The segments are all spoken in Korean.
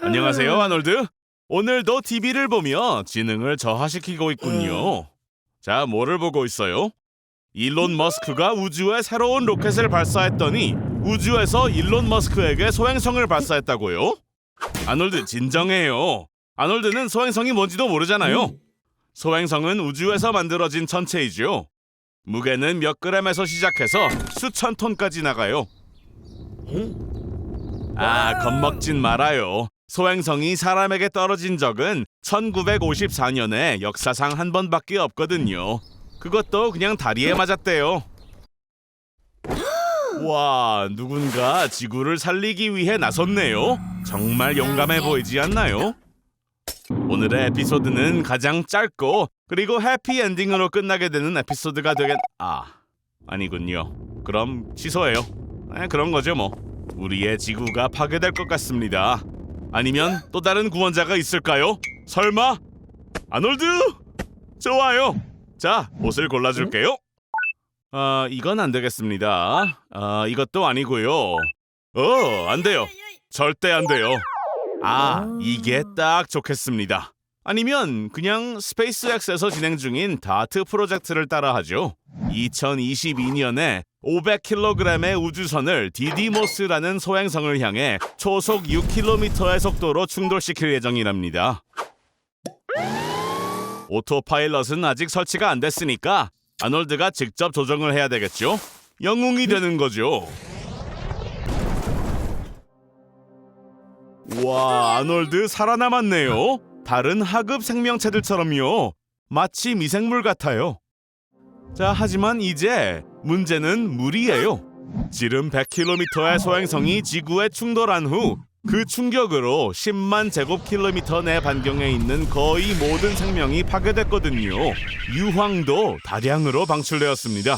안녕하세요, 아놀드. 오늘도 TV를 보며 지능을 저하시키고 있군요. 자, 뭐를 보고 있어요? 일론 머스크가 우주에 새로운 로켓을 발사했더니 우주에서 일론 머스크에게 소행성을 발사했다고요? 아놀드, 진정해요. 아놀드는 소행성이 뭔지도 모르잖아요. 소행성은 우주에서 만들어진 천체이죠. 무게는 몇 그램에서 시작해서 수천 톤까지 나가요. 겁먹진 말아요. 소행성이 사람에게 떨어진 적은 1954년에 역사상 한 번밖에 없거든요. 그것도 그냥 다리에 맞았대요. 와, 누군가 지구를 살리기 위해 나섰네요. 정말 용감해 보이지 않나요? 오늘의 에피소드는 가장 짧고 그리고 해피엔딩으로 끝나게 되는 에피소드가 아니군요. 그럼 취소해요. 그런 거죠 뭐. 우리의 지구가 파괴될 것 같습니다. 아니면 또 다른 구원자가 있을까요? 설마? 아놀드! 좋아요. 자, 옷을 골라줄게요. 이건 안 되겠습니다. 이것도 아니고요. 안 돼요. 절대 안 돼요. 이게 딱 좋겠습니다. 아니면 그냥 스페이스X에서 진행 중인 다트 프로젝트를 따라하죠. 2022년에 500kg의 우주선을 디디모스라는 소행성을 향해 초속 6km의 속도로 충돌시킬 예정이랍니다. 오토파일럿은 아직 설치가 안 됐으니까 아놀드가 직접 조정을 해야 되겠죠? 영웅이 되는 거죠. 와, 아놀드 살아남았네요. 다른 하급 생명체들처럼요. 마치 미생물 같아요. 자, 하지만 이제 문제는 물이에요. 지름 100km의 소행성이 지구에 충돌한 후 그 충격으로 10만 제곱킬로미터 내 반경에 있는 거의 모든 생명이 파괴됐거든요. 유황도 다량으로 방출되었습니다.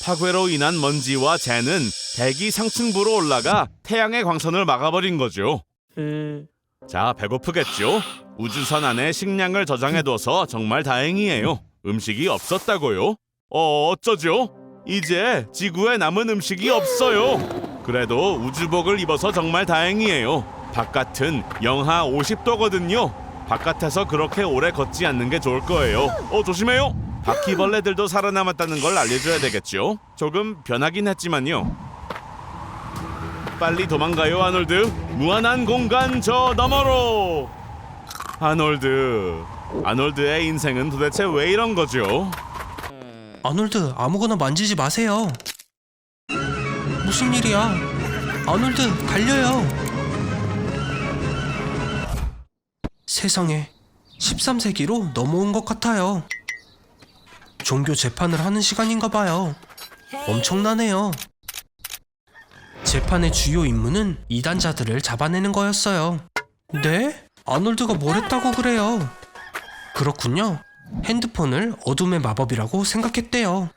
파괴로 인한 먼지와 재는 대기 상층부로 올라가 태양의 광선을 막아버린 거죠. 자, 배고프겠죠? 우주선 안에 식량을 저장해둬서 정말 다행이에요. 음식이 없었다고요? 어쩌죠? 이제 지구에 남은 음식이 없어요. 그래도 우주복을 입어서 정말 다행이에요. 바깥은 영하 50도거든요. 바깥에서 그렇게 오래 걷지 않는 게 좋을 거예요. 조심해요. 바퀴벌레들도 살아남았다는 걸 알려줘야 되겠죠. 조금 변하긴 했지만요. 빨리 도망가요, 아놀드. 무한한 공간 저 너머로. 아놀드의 인생은 도대체 왜 이런 거죠? 아놀드, 아무거나 만지지 마세요. 무슨 일이야? 아놀드, 달려요. 세상에, 13세기로 넘어온 것 같아요. 종교 재판을 하는 시간인가 봐요. 엄청나네요. 재판의 주요 임무는 이단자들을 잡아내는 거였어요. 네? 아놀드가 뭘 했다고 그래요? 그렇군요. 핸드폰을 어둠의 마법이라고 생각했대요.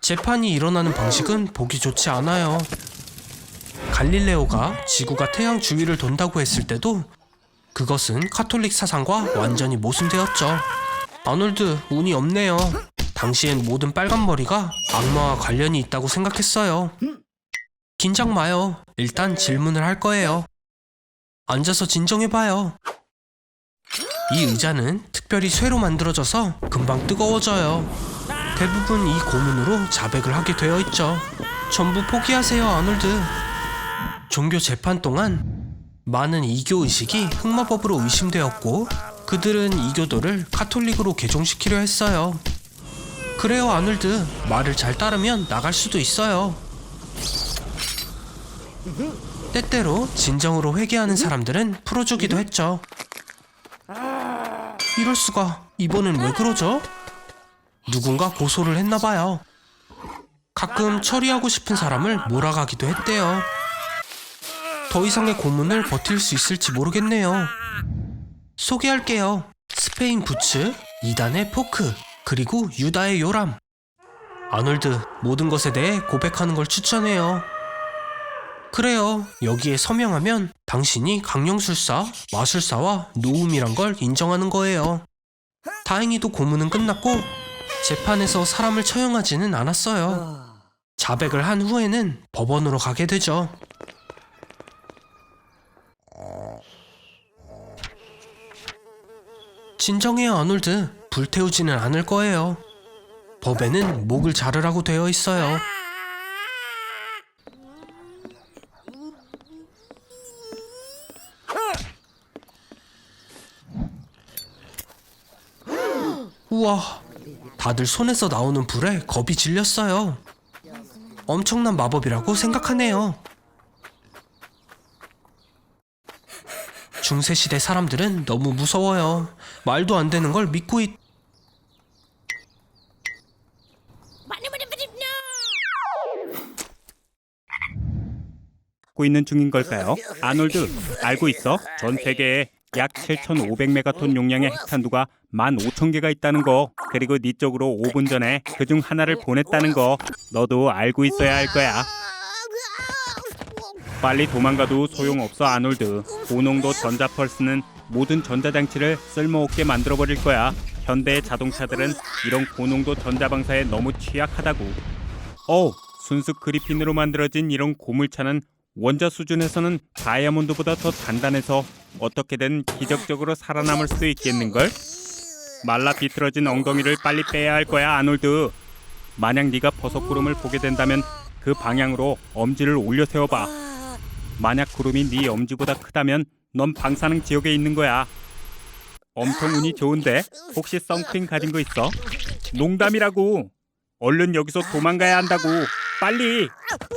재판이 일어나는 방식은 보기 좋지 않아요. 갈릴레오가 지구가 태양 주위를 돈다고 했을 때도 그것은 카톨릭 사상과 완전히 모순되었죠. 아놀드, 운이 없네요. 당시엔 모든 빨간 머리가 악마와 관련이 있다고 생각했어요. 긴장 마요. 일단 질문을 할 거예요. 앉아서 진정해봐요. 이 의자는 특별히 쇠로 만들어져서 금방 뜨거워져요. 대부분 이 고문으로 자백을 하게 되어 있죠. 전부 포기하세요, 아놀드. 종교 재판 동안 많은 이교 의식이 흑마법으로 의심되었고 그들은 이교도를 카톨릭으로 개종시키려 했어요. 그래요, 아놀드. 말을 잘 따르면 나갈 수도 있어요. 때때로 진정으로 회개하는 사람들은 풀어주기도 했죠. 이럴 수가. 이번엔 왜 그러죠? 누군가 고소를 했나봐요. 가끔 처리하고 싶은 사람을 몰아가기도 했대요. 더 이상의 고문을 버틸 수 있을지 모르겠네요. 소개할게요. 스페인 부츠, 이단의 포크, 그리고 유다의 요람. 아놀드, 모든 것에 대해 고백하는 걸 추천해요. 그래요. 여기에 서명하면 당신이 강령술사, 마술사와 노움이란 걸 인정하는 거예요. 다행히도 고문은 끝났고 재판에서 사람을 처형하지는 않았어요. 자백을 한 후에는 법원으로 가게 되죠. 진정해요, 아놀드. 불태우지는 않을 거예요. 법에는 목을 자르라고 되어 있어요. 우와, 다들 손에서 나오는 불에 겁이 질렸어요. 엄청난 마법이라고 생각하네요. 중세시대 사람들은 너무 무서워요. 말도 안 되는 걸 믿고 있는 중인 걸까요? 아놀드, 알고 있어? 전 세계에 약 7,500메가톤 용량의 핵탄두가 15,000개가 있다는 거. 그리고 네 쪽으로 5분 전에 그중 하나를 보냈다는 거. 너도 알고 있어야 할 거야. 빨리 도망가도 소용없어, 아놀드. 고농도 전자펄스는 모든 전자장치를 쓸모없게 만들어버릴 거야. 현대의 자동차들은 이런 고농도 전자방사에 너무 취약하다고. 순수 그리핀으로 만들어진 이런 고물차는 원자 수준에서는 다이아몬드보다 더 단단해서 어떻게든 기적적으로 살아남을 수도 있겠는걸? 말라 비틀어진 엉덩이를 빨리 빼야 할 거야, 아놀드. 만약 네가 버섯구름을 보게 된다면 그 방향으로 엄지를 올려 세워봐. 만약 구름이 네 엄지보다 크다면 넌 방사능 지역에 있는 거야. 엄청 운이 좋은데 혹시 선크림 가진 거 있어? 농담이라고. 얼른 여기서 도망가야 한다고. 빨리.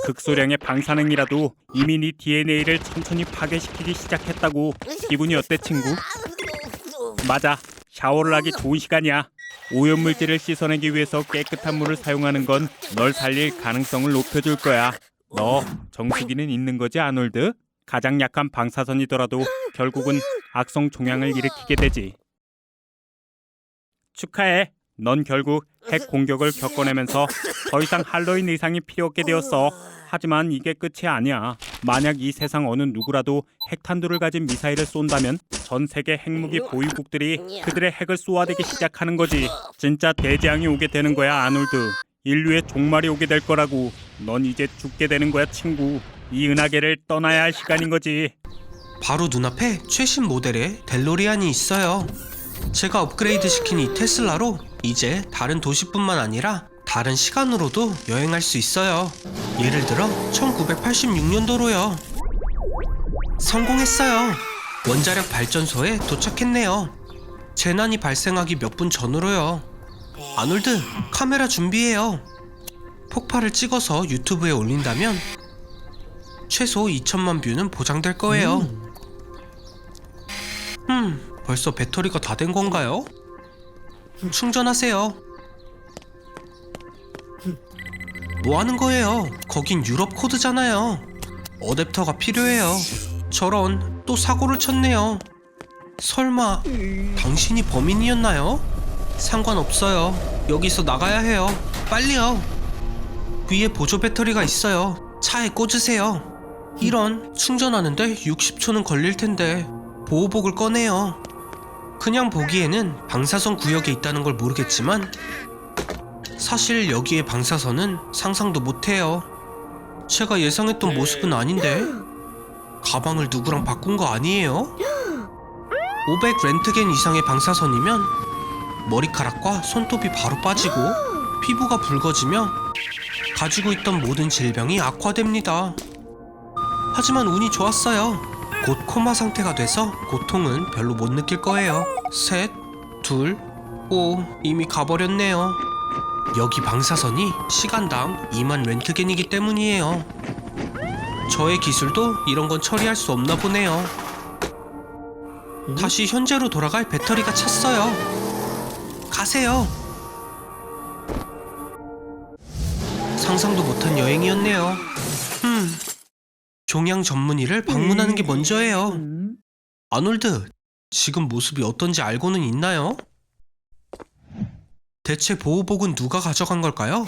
극소량의 방사능이라도 이미 네 DNA를 천천히 파괴시키기 시작했다고. 기분이 어때, 친구? 맞아, 샤워를 하기 좋은 시간이야. 오염물질을 씻어내기 위해서 깨끗한 물을 사용하는 건 널 살릴 가능성을 높여줄 거야. 너 정수기는 있는 거지, 아놀드? 가장 약한 방사선이더라도 결국은 악성 종양을 일으키게 되지. 축하해. 넌 결국 핵 공격을 겪어내면서 더 이상 할로윈 의상이 필요 없게 되었어. 하지만 이게 끝이 아니야. 만약 이 세상 어느 누구라도 핵탄두를 가진 미사일을 쏜다면 전 세계 핵무기 보유국들이 그들의 핵을 쏘아대기 시작하는 거지. 진짜 대재앙이 오게 되는 거야, 아놀드. 인류의 종말이 오게 될 거라고. 넌 이제 죽게 되는 거야, 친구. 이 은하계를 떠나야 할 시간인 거지. 바로 눈앞에 최신 모델의 델로리안이 있어요. 제가 업그레이드 시킨 이 테슬라로 이제 다른 도시뿐만 아니라 다른 시간으로도 여행할 수 있어요. 예를 들어 1986년도로요. 성공했어요. 원자력 발전소에 도착했네요. 재난이 발생하기 몇 분 전으로요. 아놀드, 카메라 준비해요. 폭발을 찍어서 유튜브에 올린다면 최소 2천만 뷰는 보장될 거예요. 벌써 배터리가 다 된 건가요? 충전하세요. 뭐 하는 거예요? 거긴 유럽 코드잖아요. 어댑터가 필요해요. 저런, 또 사고를 쳤네요. 설마 당신이 범인이었나요? 상관없어요. 여기서 나가야 해요. 빨리요. 위에 보조 배터리가 있어요. 차에 꽂으세요. 이런, 충전하는데 60초는 걸릴 텐데. 보호복을 꺼내요. 그냥 보기에는 방사선 구역에 있다는 걸 모르겠지만 사실 여기에 방사선은 상상도 못해요. 제가 예상했던 모습은 아닌데. 가방을 누구랑 바꾼 거 아니에요? 500 렌트겐 이상의 방사선이면 머리카락과 손톱이 바로 빠지고 피부가 붉어지며 가지고 있던 모든 질병이 악화됩니다. 하지만 운이 좋았어요. 곧 코마 상태가 돼서 고통은 별로 못 느낄 거예요. 셋, 둘, 오, 이미 가버렸네요. 여기 방사선이 시간당 2만 렌트겐이기 때문이에요. 저의 기술도 이런 건 처리할 수 없나 보네요. 다시 현재로 돌아갈 배터리가 찼어요. 가세요. 상상도 못한 여행이었네요. 종양 전문의를 방문하는 게 먼저예요. 아놀드, 지금 모습이 어떤지 알고는 있나요? 대체 보호복은 누가 가져간 걸까요?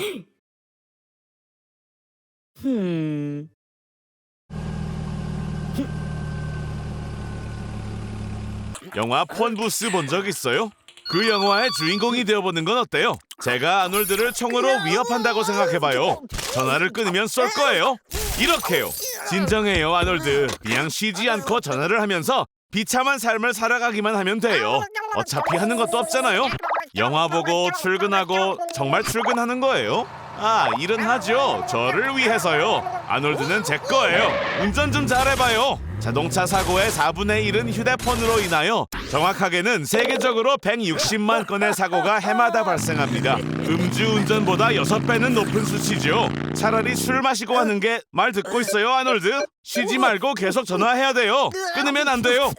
영화 폰부스 본 적 있어요? 그 영화의 주인공이 되어보는 건 어때요? 제가 아놀드를 총으로 위협한다고 생각해봐요. 전화를 끊으면 쏠 거예요. 이렇게요. 진정해요, 아놀드. 그냥 쉬지 않고 전화를 하면서 비참한 삶을 살아가기만 하면 돼요. 어차피 하는 것도 없잖아요. 영화 보고 출근하고 정말 출근하는 거예요? 아, 일은 하죠. 저를 위해서요. 아놀드는 제 거예요. 운전 좀 잘해봐요. 자동차 사고의 4분의 1은 휴대폰으로 인하여 정확하게는 세계적으로 160만 건의 사고가 해마다 발생합니다. 음주운전보다 6배는 높은 수치죠. 차라리 술 마시고 하는 게 말 듣고 있어요, 아놀드? 쉬지 말고 계속 전화해야 돼요. 끊으면 안 돼요.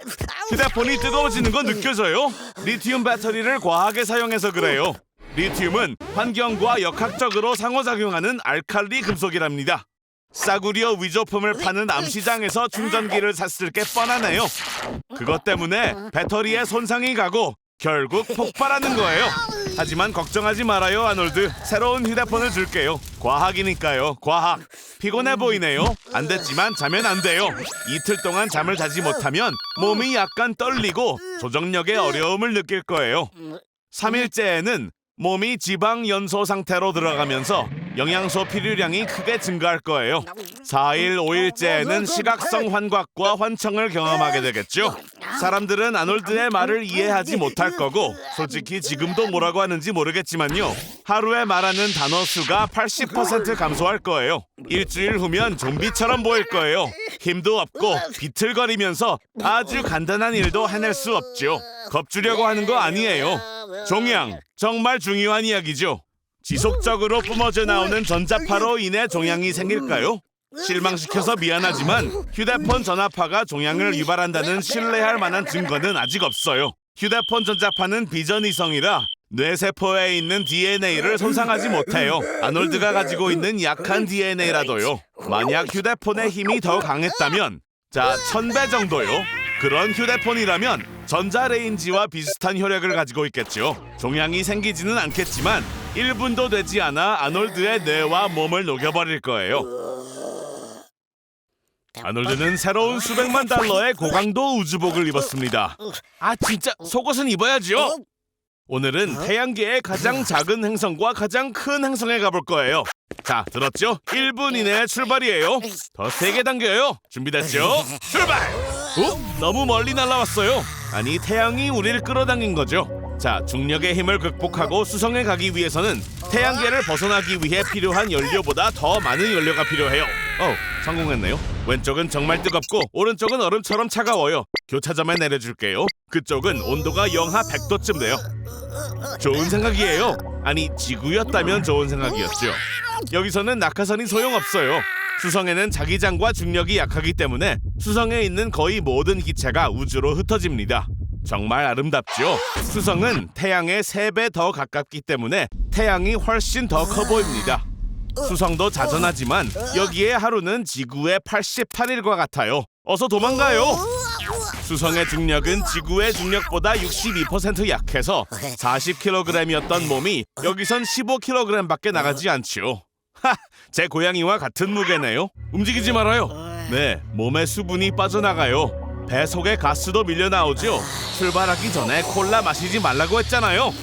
휴대폰이 뜨거워지는 건 느껴져요. 리튬 배터리를 과하게 사용해서 그래요. 리튬은 환경과 역학적으로 상호작용하는 알칼리 금속이랍니다. 싸구려 위조품을 파는 암시장에서 충전기를 샀을 게 뻔하네요. 그것 때문에 배터리에 손상이 가고 결국 폭발하는 거예요. 하지만 걱정하지 말아요, 아놀드. 새로운 휴대폰을 줄게요. 과학이니까요, 과학. 피곤해 보이네요. 안 됐지만 자면 안 돼요. 이틀 동안 잠을 자지 못하면 몸이 약간 떨리고 조정력에 어려움을 느낄 거예요. 3일째에는 몸이 지방 연소 상태로 들어가면서 영양소 필요량이 크게 증가할 거예요. 4일, 5일째에는 시각성 환각과 환청을 경험하게 되겠죠. 사람들은 아놀드의 말을 이해하지 못할 거고 솔직히 지금도 뭐라고 하는지 모르겠지만요. 하루에 말하는 단어 수가 80% 감소할 거예요. 일주일 후면 좀비처럼 보일 거예요. 힘도 없고 비틀거리면서 아주 간단한 일도 해낼 수 없죠. 겁주려고 하는 거 아니에요. 종양, 정말 중요한 이야기죠. 지속적으로 뿜어져 나오는 전자파로 인해 종양이 생길까요? 실망시켜서 미안하지만 휴대폰 전화파가 종양을 유발한다는 신뢰할 만한 증거는 아직 없어요. 휴대폰 전자파는 비전위성이라 뇌세포에 있는 DNA를 손상하지 못해요. 아놀드가 가지고 있는 약한 DNA라도요. 만약 휴대폰의 힘이 더 강했다면 1000배 정도요. 그런 휴대폰이라면 전자레인지와 비슷한 효력을 가지고 있겠죠. 종양이 생기지는 않겠지만 1분도 되지 않아 아놀드의 뇌와 몸을 녹여버릴 거예요. 아놀드는 새로운 수백만 달러의 고강도 우주복을 입었습니다. 아, 진짜 속옷은 입어야죠. 오늘은 태양계의 가장 작은 행성과 가장 큰 행성에 가볼 거예요. 자, 들었죠? 1분 이내에 출발이에요. 더 세게 당겨요. 준비됐죠? 출발! 너무 멀리 날아왔어요. 아니, 태양이 우리를 끌어당긴 거죠. 자, 중력의 힘을 극복하고 수성에 가기 위해서는 태양계를 벗어나기 위해 필요한 연료보다 더 많은 연료가 필요해요. 성공했네요. 왼쪽은 정말 뜨겁고 오른쪽은 얼음처럼 차가워요. 교차점에 내려줄게요. 그쪽은 온도가 영하 100도쯤 돼요. 좋은 생각이에요. 아니, 지구였다면 좋은 생각이었죠. 여기서는 낙하산이 소용없어요. 수성에는 자기장과 중력이 약하기 때문에 수성에 있는 거의 모든 기체가 우주로 흩어집니다. 정말 아름답죠? 수성은 태양에 3배 더 가깝기 때문에 태양이 훨씬 더 커 보입니다. 수성도 자전하지만 여기에 하루는 지구의 88일과 같아요. 어서 도망가요. 수성의 중력은 지구의 중력보다 62% 약해서 40kg이었던 몸이 여기선 15kg밖에 나가지 않죠. 제 고양이와 같은 무게네요. 움직이지 말아요. 네, 몸의 수분이 빠져나가요. 배 속에 가스도 밀려 나오죠. 출발하기 전에 콜라 마시지 말라고 했잖아요.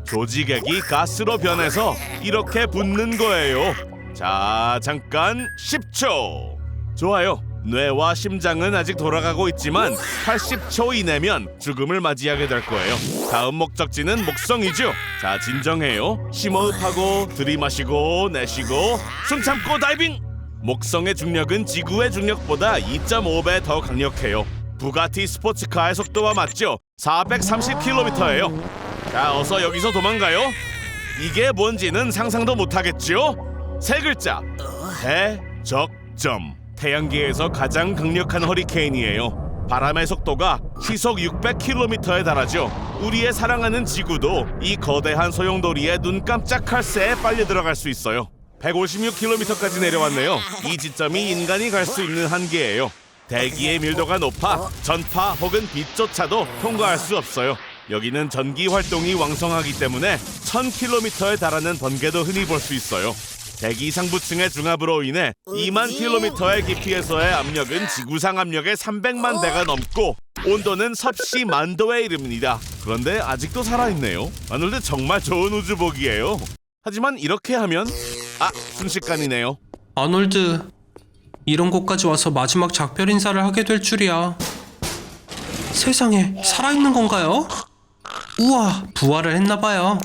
조직액이 가스로 변해서 이렇게 붓는 거예요. 자, 잠깐 10초. 좋아요. 뇌와 심장은 아직 돌아가고 있지만 80초 이내면 죽음을 맞이하게 될 거예요. 다음 목적지는 목성이죠. 자, 진정해요. 심호흡하고 들이마시고 내쉬고 숨 참고 다이빙. 목성의 중력은 지구의 중력보다 2.5배 더 강력해요. 부가티 스포츠카의 속도와 맞죠? 430km예요. 자, 어서 여기서 도망가요. 이게 뭔지는 상상도 못하겠죠? 3글자. 대적점. 태양계에서 가장 강력한 허리케인이에요. 바람의 속도가 시속 600km에 달하죠. 우리의 사랑하는 지구도 이 거대한 소용돌이에 눈 깜짝할 새에 빨려 들어갈 수 있어요. 156km까지 내려왔네요. 이 지점이 인간이 갈 수 있는 한계예요. 대기의 밀도가 높아 전파 혹은 빛조차도 통과할 수 없어요. 여기는 전기 활동이 왕성하기 때문에 1000km에 달하는 번개도 흔히 볼 수 있어요. 대기 상부층의 중압으로 인해 2만 킬로미터의 깊이에서의 압력은 지구상 압력의 300만 배가 넘고 온도는 섭씨 10,000도에 이릅니다. 그런데 아직도 살아있네요. 아놀드 정말 좋은 우주복이에요. 하지만 이렇게 하면 순식간이네요. 아놀드, 이런 곳까지 와서 마지막 작별 인사를 하게 될 줄이야. 세상에, 살아있는 건가요? 우와, 부활을 했나봐요.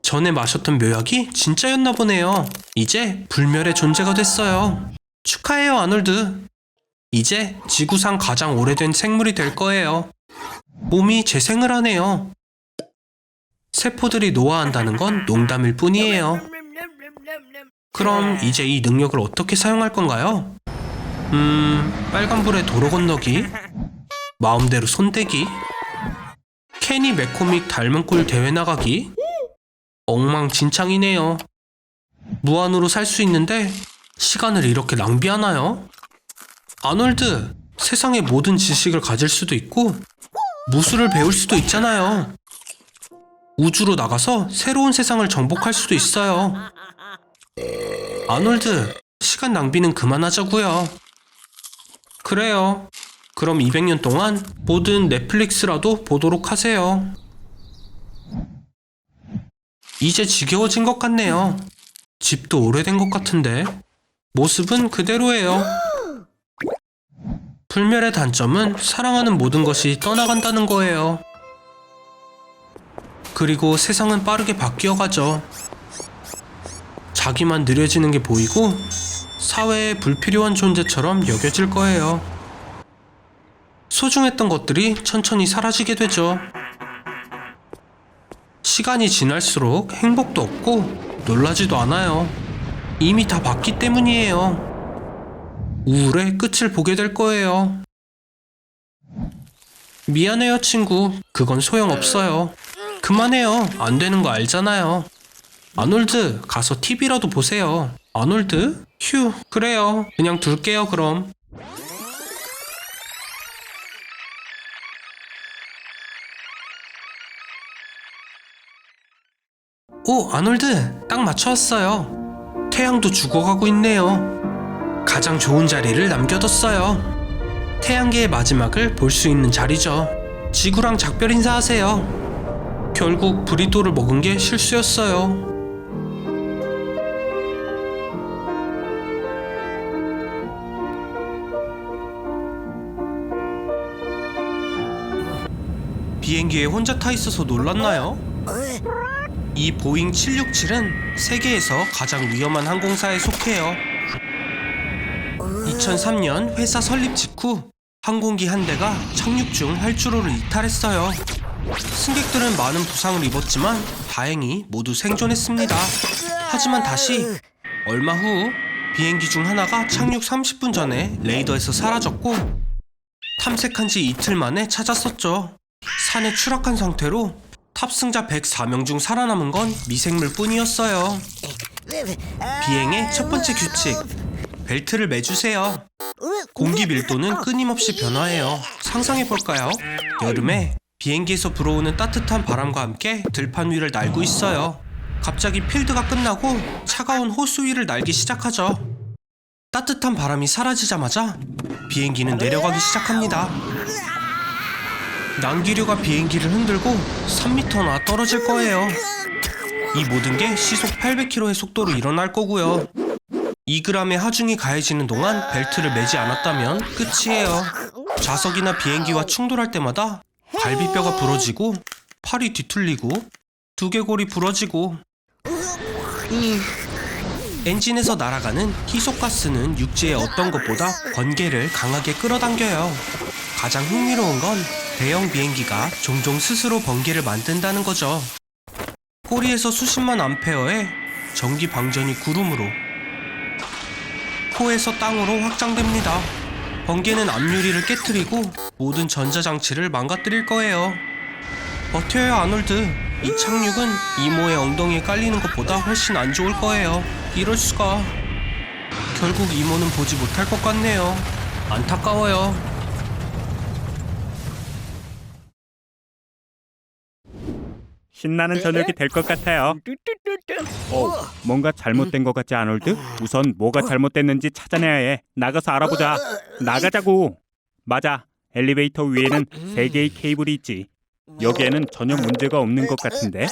전에 마셨던 묘약이 진짜였나 보네요. 이제 불멸의 존재가 됐어요. 축하해요, 아놀드. 이제 지구상 가장 오래된 생물이 될 거예요. 몸이 재생을 하네요. 세포들이 노화한다는 건 농담일 뿐이에요. 그럼 이제 이 능력을 어떻게 사용할 건가요? 빨간불에 도로 건너기, 마음대로 손대기, 케니 맥코믹 닮은 꼴 대회 나가기. 엉망진창이네요. 무한으로 살 수 있는데 시간을 이렇게 낭비하나요? 아놀드, 세상의 모든 지식을 가질 수도 있고 무술을 배울 수도 있잖아요. 우주로 나가서 새로운 세상을 정복할 수도 있어요. 아놀드, 시간 낭비는 그만하자고요. 그래요. 그럼 200년 동안 모든 넷플릭스라도 보도록 하세요. 이제 지겨워진 것 같네요. 집도 오래된 것 같은데 모습은 그대로예요. 불멸의 단점은 사랑하는 모든 것이 떠나간다는 거예요. 그리고 세상은 빠르게 바뀌어가죠. 자기만 느려지는 게 보이고 사회에 불필요한 존재처럼 여겨질 거예요. 소중했던 것들이 천천히 사라지게 되죠. 시간이 지날수록 행복도 없고 놀라지도 않아요. 이미 다 봤기 때문이에요. 우울의 끝을 보게 될 거예요. 미안해요, 친구. 그건 소용없어요. 그만해요. 안 되는 거 알잖아요. 아놀드, 가서 TV라도 보세요. 아놀드? 휴, 그래요. 그냥 둘게요, 그럼. 오, 아놀드, 딱 맞춰왔어요. 태양도 죽어가고 있네요. 가장 좋은 자리를 남겨뒀어요. 태양계의 마지막을 볼 수 있는 자리죠. 지구랑 작별 인사하세요. 결국 브리또를 먹은 게 실수였어요. 비행기에 혼자 타 있어서 놀랐나요? 이 보잉 767은 세계에서 가장 위험한 항공사에 속해요. 2003년 회사 설립 직후 항공기 한 대가 착륙 중 활주로를 이탈했어요. 승객들은 많은 부상을 입었지만 다행히 모두 생존했습니다. 하지만 다시 얼마 후 비행기 중 하나가 착륙 30분 전에 레이더에서 사라졌고 탐색한 지 이틀 만에 찾았었죠. 산에 추락한 상태로 탑승자 104명 중 살아남은 건 미생물 뿐이었어요. 비행의 첫 번째 규칙, 벨트를 매주세요. 공기 밀도는 끊임없이 변화해요. 상상해볼까요? 여름에 비행기에서 불어오는 따뜻한 바람과 함께 들판 위를 날고 있어요. 갑자기 필드가 끝나고 차가운 호수 위를 날기 시작하죠. 따뜻한 바람이 사라지자마자 비행기는 내려가기 시작합니다. 난기류가 비행기를 흔들고 3m나 떨어질 거예요. 이 모든 게 시속 800km의 속도로 일어날 거고요. 2g의 하중이 가해지는 동안 벨트를 매지 않았다면 끝이에요. 좌석이나 비행기와 충돌할 때마다 갈비뼈가 부러지고 팔이 뒤틀리고 두개골이 부러지고 엔진에서 날아가는 희석가스는 육지의 어떤 것보다 번개를 강하게 끌어당겨요. 가장 흥미로운 건 대형 비행기가 종종 스스로 번개를 만든다는 거죠. 꼬리에서 수십만 암페어의 전기 방전이 구름으로, 코에서 땅으로 확장됩니다. 번개는 앞유리를 깨트리고 모든 전자장치를 망가뜨릴 거예요. 버텨요, 아놀드. 이 착륙은 이모의 엉덩이에 깔리는 것보다 훨씬 안 좋을 거예요. 이럴 수가. 결국 이모는 보지 못할 것 같네요. 안타까워요. 신나는 저녁이 될 것 같아요. 뭔가 잘못된 것 같지, 아놀드? 우선 뭐가 잘못됐는지 찾아내야 해. 나가서 알아보자. 나가자고. 맞아. 엘리베이터 위에는 3개의 케이블이 있지. 여기에는 전혀 문제가 없는 것 같은데.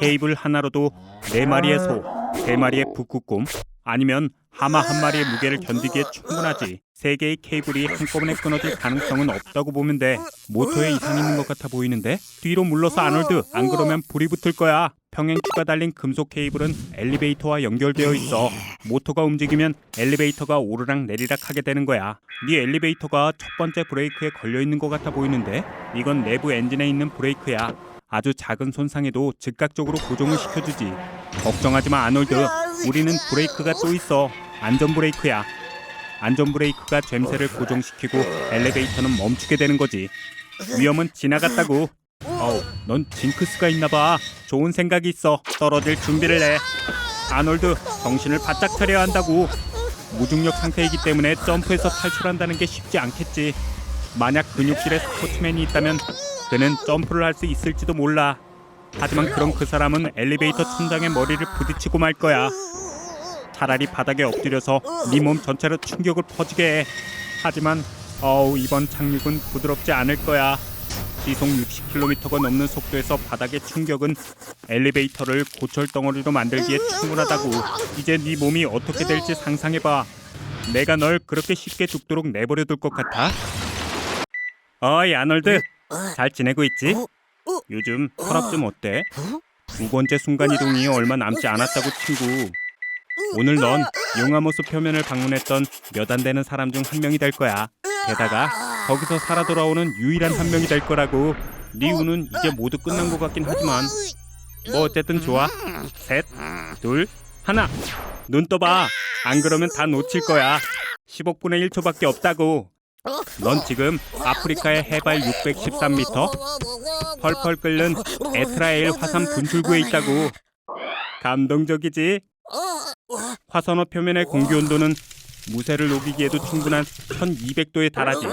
케이블 하나로도 4마리의 소, 3마리의 북극곰, 아니면 하마 한 마리의 무게를 견디기에 충분하지. 3개의 케이블이 한꺼번에 끊어질 가능성은 없다고 보면 돼. 모터에 이상이 있는 것 같아 보이는데? 뒤로 물러서 아놀드, 안 그러면 불이 붙을 거야. 평행추가 달린 금속 케이블은 엘리베이터와 연결되어 있어. 모터가 움직이면 엘리베이터가 오르락 내리락 하게 되는 거야. 네 엘리베이터가 첫 번째 브레이크에 걸려 있는 것 같아 보이는데? 이건 내부 엔진에 있는 브레이크야. 아주 작은 손상에도 즉각적으로 고정을 시켜주지. 걱정하지 마 아놀드, 우리는 브레이크가 또 있어. 안전 브레이크야. 안전 브레이크가 젬새를 고정시키고 엘리베이터는 멈추게 되는 거지. 위험은 지나갔다고. 넌 징크스가 있나봐. 좋은 생각이 있어. 떨어질 준비를 해. 아놀드, 정신을 바짝 차려야 한다고. 무중력 상태이기 때문에 점프해서 탈출한다는 게 쉽지 않겠지. 만약 근육질에 스포츠맨이 있다면 그는 점프를 할 수 있을지도 몰라. 하지만 그런 그 사람은 엘리베이터 천장에 머리를 부딪히고 말 거야. 차라리 바닥에 엎드려서 네 몸 전체로 충격을 퍼지게 해. 하지만 이번 착륙은 부드럽지 않을 거야. 시속 60km가 넘는 속도에서 바닥의 충격은 엘리베이터를 고철덩어리로 만들기에 충분하다고. 이제 네 몸이 어떻게 될지 상상해봐. 내가 널 그렇게 쉽게 죽도록 내버려둘 것 같아? 어이 아놀드, 잘 지내고 있지? 요즘 혈압 좀 어때? 2번째 순간이동이 얼마 남지 않았다고 친구. 오늘 넌 용암호수 표면을 방문했던 몇 안 되는 사람 중 한 명이 될 거야. 게다가 거기서 살아 돌아오는 유일한 한 명이 될 거라고. 네 운은 이제 모두 끝난 것 같긴 하지만 뭐 어쨌든 좋아. 3, 2, 1. 눈 떠봐. 안 그러면 다 놓칠 거야. 10억분의 1초밖에 없다고. 넌 지금 아프리카의 해발 613m 펄펄 끓는 에스라엘 화산 분출구에 있다고. 감동적이지? 화산호 표면의 공기 온도는 무쇠를 녹이기에도 충분한 1200도에 달하지.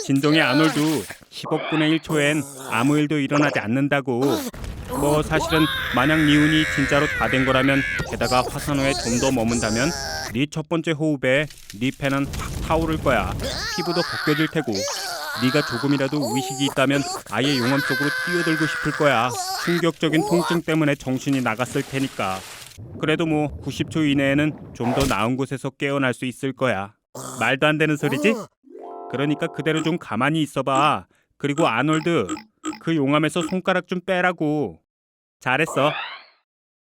진정해 아놀드. 10억분의 1초엔 아무 일도 일어나지 않는다고. 뭐 사실은 만약 네 운이 진짜로 다 된 거라면, 게다가 화산호에 좀 더 머문다면 네 첫 번째 호흡에 네 폐는 확 타오를 거야. 피부도 벗겨질 테고. 네가 조금이라도 의식이 있다면 아예 용암 속으로 뛰어들고 싶을 거야. 충격적인 통증 때문에 정신이 나갔을 테니까. 그래도 뭐 90초 이내에는 좀 더 나은 곳에서 깨어날 수 있을 거야. 말도 안 되는 소리지? 그러니까 그대로 좀 가만히 있어봐. 그리고 아놀드, 그 용암에서 손가락 좀 빼라고. 잘했어.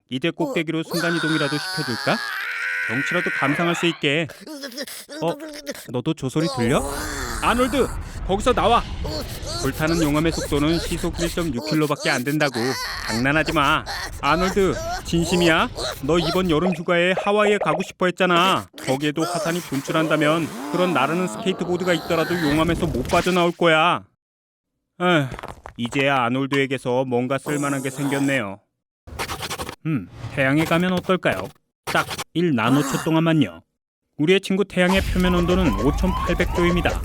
이제 꼭대기로 순간이동이라도 시켜줄까? 경치라도 감상할 수 있게. 너도 저 소리 들려? 아놀드, 거기서 나와. 불타는 용암의 속도는 시속 1.6km밖에 안 된다고. 장난하지 마. 아놀드, 진심이야? 너 이번 여름 휴가에 하와이에 가고 싶어 했잖아. 거기에도 화산이 분출한다면 그런 나르는 스케이트보드가 있더라도 용암에서 못 빠져나올 거야. 이제야 아놀드에게서 뭔가 쓸만한 게 생겼네요. 태양에 가면 어떨까요? 딱 1나노초 동안만요. 우리의 친구 태양의 표면 온도는 5800도입니다.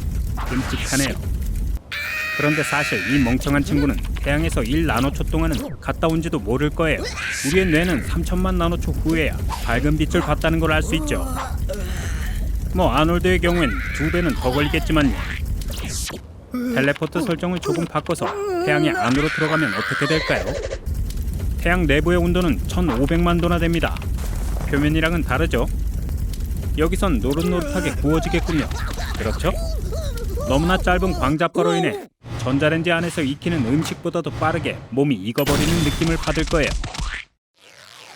끔찍하네요. 그런데 사실 이 멍청한 친구는 태양에서 1나노초 동안은 갔다 온지도 모를 거예요. 우리의 뇌는 3000만 나노초 후에야 밝은 빛을 봤다는 걸 알 수 있죠. 뭐 아놀드의 경우엔 2배는 더 걸리겠지만요. 텔레포트 설정을 조금 바꿔서 태양의 안으로 들어가면 어떻게 될까요? 태양 내부의 온도는 1500만 도나 됩니다. 표면이랑은 다르죠? 여기선 노릇노릇하게 구워지겠군요. 그렇죠? 너무나 짧은 광자파로 인해 전자레인지 안에서 익히는 음식보다도 빠르게 몸이 익어버리는 느낌을 받을 거예요.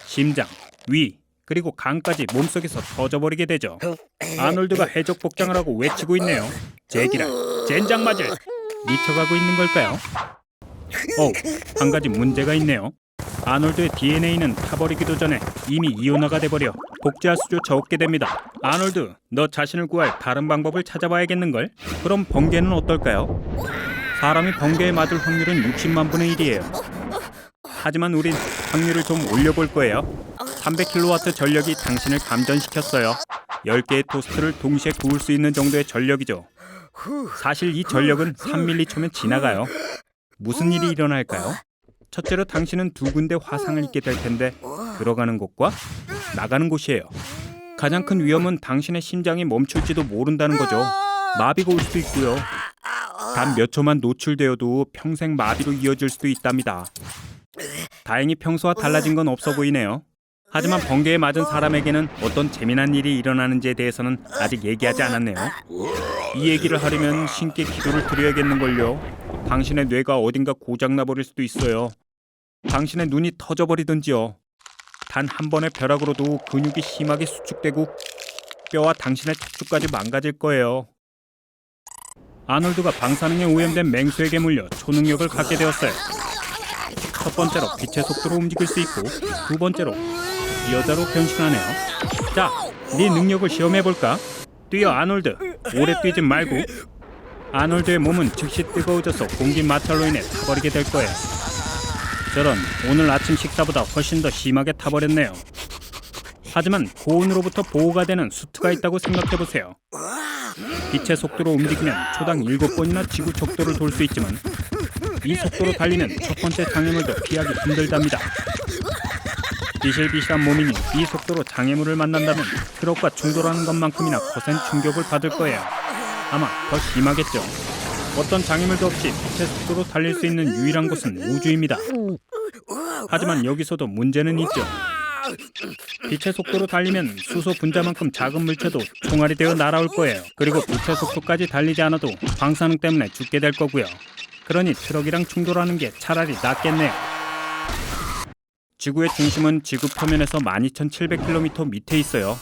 심장, 위, 그리고 간까지 몸속에서 터져버리게 되죠. 아놀드가 해적 복장을 하고 외치고 있네요. 제기랄, 젠장 맞을. 미쳐가고 있는 걸까요? 한 가지 문제가 있네요. 아놀드의 DNA는 타버리기도 전에 이미 이온화가 돼버려 복제할 수조차 없게 됩니다. 아놀드, 너 자신을 구할 다른 방법을 찾아봐야겠는걸? 그럼 번개는 어떨까요? 사람이 번개에 맞을 확률은 60만 분의 1이에요. 하지만 우린 확률을 좀 올려볼 거예요. 300kW 전력이 당신을 감전시켰어요. 10개의 토스트를 동시에 구울 수 있는 정도의 전력이죠. 사실 이 전력은 3m초면 지나가요. 무슨 일이 일어날까요? 첫째로 당신은 2군데 화상을 입게 될 텐데, 들어가는 곳과 나가는 곳이에요. 가장 큰 위험은 당신의 심장이 멈출지도 모른다는 거죠. 마비가 올 수도 있고요. 단 몇 초만 노출되어도 평생 마비로 이어질 수도 있답니다. 다행히 평소와 달라진 건 없어 보이네요. 하지만 번개에 맞은 사람에게는 어떤 재미난 일이 일어나는지에 대해서는 아직 얘기하지 않았네요. 이 얘기를 하려면 신께 기도를 드려야겠는걸요. 당신의 뇌가 어딘가 고장나 버릴 수도 있어요. 당신의 눈이 터져버리든지요. 단 한 번의 벼락으로도 근육이 심하게 수축되고 뼈와 당신의 척추까지 망가질 거예요. 아놀드가 방사능에 오염된 맹수에게 물려 초능력을 갖게 되었어요. 첫 번째로 빛의 속도로 움직일 수 있고 두 번째로 여자로 변신하네요. 자, 네 능력을 시험해볼까? 뛰어 아놀드. 오래 뛰지 말고. 아놀드의 몸은 즉시 뜨거워져서 공기 마찰로 인해 타버리게 될 거예요. 저런, 오늘 아침 식사보다 훨씬 더 심하게 타버렸네요. 하지만 고온으로부터 보호가 되는 수트가 있다고 생각해보세요. 빛의 속도로 움직이면 초당 7번이나 지구 척도를 돌 수 있지만 이 속도로 달리면 첫 번째 장애물도 피하기 힘들답니다. 비실비실한 몸이니 이 속도로 장애물을 만난다면 트럭과 충돌하는 것만큼이나 거센 충격을 받을 거예요. 아마 더 심하겠죠. 어떤 장애물도 없이 빛의 속도로 달릴 수 있는 유일한 곳은 우주입니다. 하지만 여기서도 문제는 있죠. 빛의 속도로 달리면 수소 분자만큼 작은 물체도 총알이 되어 날아올 거예요. 그리고 빛의 속도까지 달리지 않아도 방사능 때문에 죽게 될 거고요. 그러니 트럭이랑 충돌하는 게 차라리 낫겠네요. 지구의 중심은 지구 표면에서 12,700km 밑에 있어요.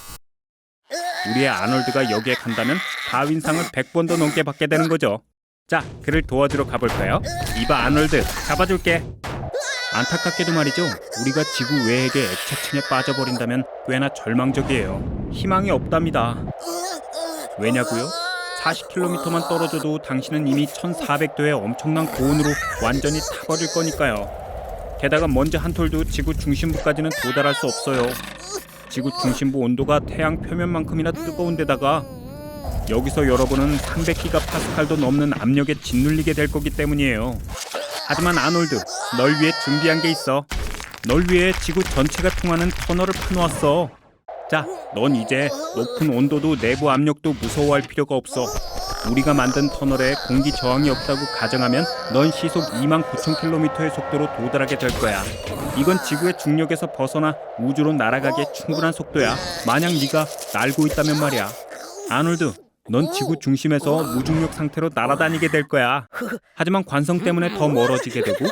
우리의 아놀드가 여기에 간다면 다윈상을 100번도 넘게 받게 되는 거죠. 자, 그를 도와주러 가볼까요? 이봐 아놀드, 잡아줄게. 안타깝게도 말이죠. 우리가 지구 외액의 액체층에 빠져버린다면 꽤나 절망적이에요. 희망이 없답니다. 왜냐고요? 40km만 떨어져도 당신은 이미 1400도의 엄청난 고온으로 완전히 타버릴 거니까요. 게다가 먼지 한 톨도 지구 중심부까지는 도달할 수 없어요. 지구 중심부 온도가 태양 표면만큼이나 뜨거운 데다가 여기서 여러분은 300기가파스칼도 넘는 압력에 짓눌리게 될 거기 때문이에요. 하지만 아놀드, 널 위해 준비한 게 있어. 널 위해 지구 전체가 통하는 터널을 파놓았어. 자, 넌 이제 높은 온도도 내부 압력도 무서워할 필요가 없어. 우리가 만든 터널에 공기 저항이 없다고 가정하면 넌 시속 29,000km의 속도로 도달하게 될 거야. 이건 지구의 중력에서 벗어나 우주로 날아가기에 충분한 속도야. 만약 네가 날고 있다면 말이야. 아놀드, 넌 지구 중심에서 무중력 상태로 날아다니게 될 거야. 하지만 관성 때문에 더 멀어지게 되고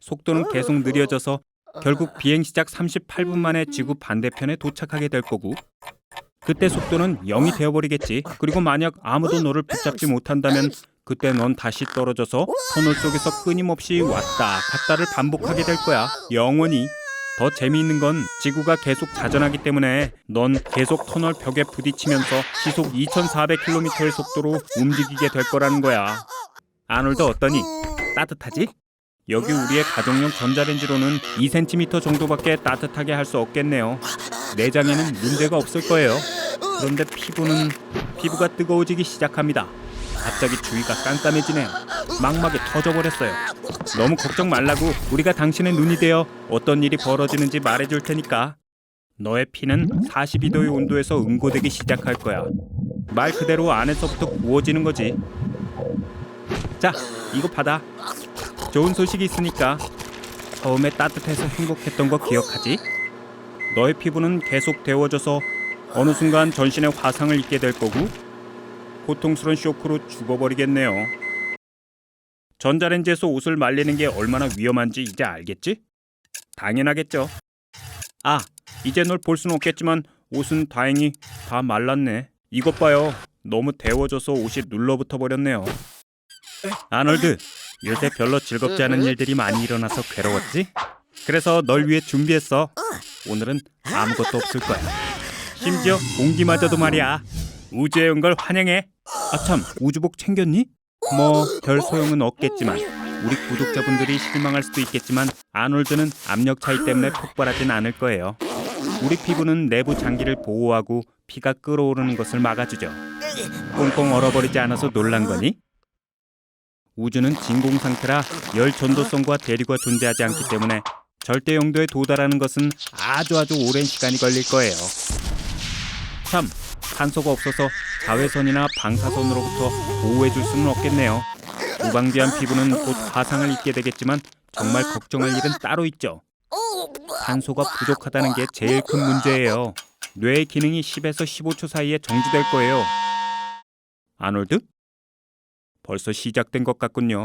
속도는 계속 느려져서 결국 비행 시작 38분 만에 지구 반대편에 도착하게 될 거고 그때 속도는 0이 되어버리겠지. 그리고 만약 아무도 너를 붙잡지 못한다면 그때 넌 다시 떨어져서 터널 속에서 끊임없이 왔다 갔다를 반복하게 될 거야. 영원히. 더 재미있는 건 지구가 계속 자전하기 때문에 넌 계속 터널 벽에 부딪히면서 시속 2,400km의 속도로 움직이게 될 거라는 거야. 아놀드 어떠니? 따뜻하지? 여기 우리의 가정용 전자레인지로는 2cm 정도밖에 따뜻하게 할 수 없겠네요. 내장에는 문제가 없을 거예요. 그런데 피부가 뜨거워지기 시작합니다. 갑자기 주위가 깜깜해지네요. 망막이 터져버렸어요. 너무 걱정 말라고. 우리가 당신의 눈이 되어 어떤 일이 벌어지는지 말해줄 테니까. 너의 피는 42도의 온도에서 응고되기 시작할 거야. 말 그대로 안에서부터 구워지는 거지. 자, 이거 받아. 좋은 소식이 있으니까. 처음에 따뜻해서 행복했던 거 기억하지? 너의 피부는 계속 데워져서 어느 순간 전신에 화상을 입게 될 거고 고통스러운 쇼크로 죽어버리겠네요. 전자레인지에서 옷을 말리는 게 얼마나 위험한지 이제 알겠지? 당연하겠죠. 아, 이제 널 볼 수는 없겠지만 옷은 다행히 다 말랐네. 이것 봐요. 너무 데워져서 옷이 눌러붙어 버렸네요. 아놀드, 요새 별로 즐겁지 않은 일들이 많이 일어나서 괴로웠지? 그래서 널 위해 준비했어. 오늘은 아무것도 없을 거야. 심지어 공기마저도 말이야. 우주에 온 걸 환영해. 아참, 우주복 챙겼니? 뭐 별 소용은 없겠지만 우리 구독자분들이 실망할 수도 있겠지만 아놀드는 압력 차이 때문에 폭발하진 않을 거예요. 우리 피부는 내부 장기를 보호하고 피가 끓어오르는 것을 막아주죠. 꽁꽁 얼어버리지 않아서 놀란 거니? 우주는 진공 상태라 열 전도성과 대류가 존재하지 않기 때문에 절대 영도에 도달하는 것은 아주 오랜 시간이 걸릴 거예요. 참, 산소가 없어서 자외선이나 방사선으로부터 보호해줄 수는 없겠네요. 무방비한 피부는 곧 화상을 입게 되겠지만 정말 걱정할 일은 따로 있죠. 산소가 부족하다는 게 제일 큰 문제예요. 뇌의 기능이 10에서 15초 사이에 정지될 거예요. 아놀드? 벌써 시작된 것 같군요.